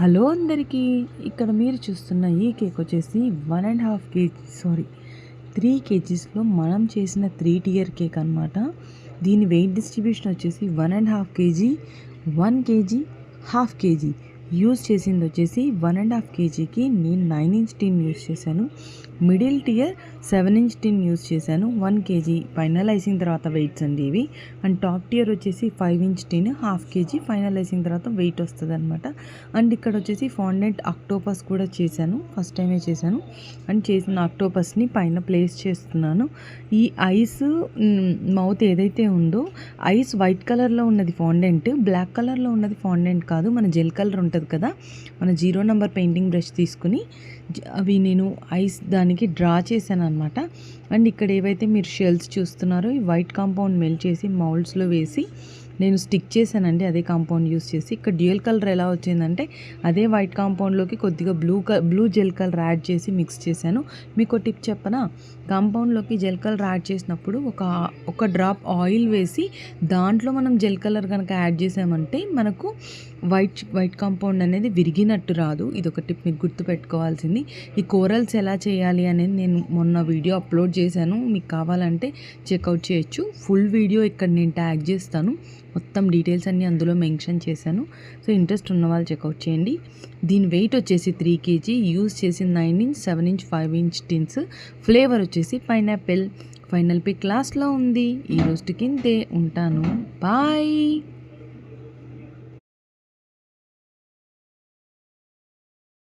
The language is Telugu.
హలో అందరికీ. ఇక్కడ మీరు చూస్తున్న ఈ కేక్ వచ్చేసి 1.5 కేజీ 3 కేజీస్లో మనం చేసిన 3 టియర్ కేక్ అనమాట. దీని వెయిట్ డిస్ట్రిబ్యూషన్ వచ్చేసి 1.5 KG, 1 KG, half KG. Use చేసింది వచ్చేసి 1.5 కేజీకి నేను 9 ఇంచ్ టిన్ యూజ్ చేశాను. Middle tear 7 inch tin use చేశాను. 1 కేజీ ఫైనలైజింగ్ తర్వాత వెయిట్స్ అండి ఇవి. అండ్ టాప్ టియర్ వచ్చేసి 5 inch tin, half KG finalising తర్వాత వెయిట్ వస్తుంది అనమాట. అండ్ ఇక్కడ వచ్చేసి ఫాండెంట్ అక్టోపస్ కూడా చేశాను, ఫస్ట్ టైమే చేశాను. అండ్ చేసిన అక్టోపస్ని పైన ప్లేస్ చేస్తున్నాను. ఈ ఐస్ మౌత్ ఏదైతే ఉందో, ఐస్ వైట్ కలర్లో ఉన్నది ఫాండెంట్, బ్లాక్ కలర్లో ఉన్నది ఫాండెంట్ కాదు, మన జెల్ కలర్ ఉంటుంది కదా, మన 0 నెంబర్ పెయింటింగ్ బ్రష్ తీసుకుని అవి నేను ఐస్ దానికి డ్రా చేశాను అనమాట. అండ్ ఇక్కడ ఏవైతే మీరు షెల్స్ చూస్తున్నారో ఈ వైట్ కాంపౌండ్ మెల్ట్ చేసి మౌల్డ్స్లో వేసి నేను స్టిక్ చేశానండి, అదే కాంపౌండ్ యూస్ చేసి. ఇక్కడ డ్యూయల్ కలర్ ఎలా వచ్చిందంటే అదే వైట్ కాంపౌండ్లోకి కొద్దిగా బ్లూ జెల్ కలర్ యాడ్ చేసి మిక్స్ చేశాను. మీకు టిప్ చెప్పనా, కాంపౌండ్లోకి జెల్ కలర్ యాడ్ చేసినప్పుడు ఒక డ్రాప్ ఆయిల్ వేసి దాంట్లో మనం జెల్ కలర్ కనుక యాడ్ చేసామంటే మనకు వైట్ కాంపౌండ్ అనేది విరిగినట్టు రాదు. ఇది టిప్ మీరు గుర్తుపెట్టుకోవాల్సింది. ఈ కోరల్స్ ఎలా చేయాలి అనేది నేను మొన్న వీడియో అప్లోడ్ చేశాను, మీకు కావాలంటే చెక్అవుట్ చేయొచ్చు. ఫుల్ వీడియో ఇక్కడ నేను ట్యాగ్ చేస్తాను, మొత్తం డీటెయిల్స్ అన్నీ అందులో మెన్షన్ చేశాను. సో ఇంట్రెస్ట్ ఉన్న వాళ్ళు చెక్అవుట్ చేయండి. దీని వెయిట్ వచ్చేసి 3 కేజీ, యూజ్ చేసి 9 inch, 7 inch, 5 inch tins. Flavour వచ్చేసి పైనాపిల్. ఫైనల్ పిక్ క్లాస్లో ఉంది. ఈ రోజుకి ఇంతే, ఉంటాను, బాయ్.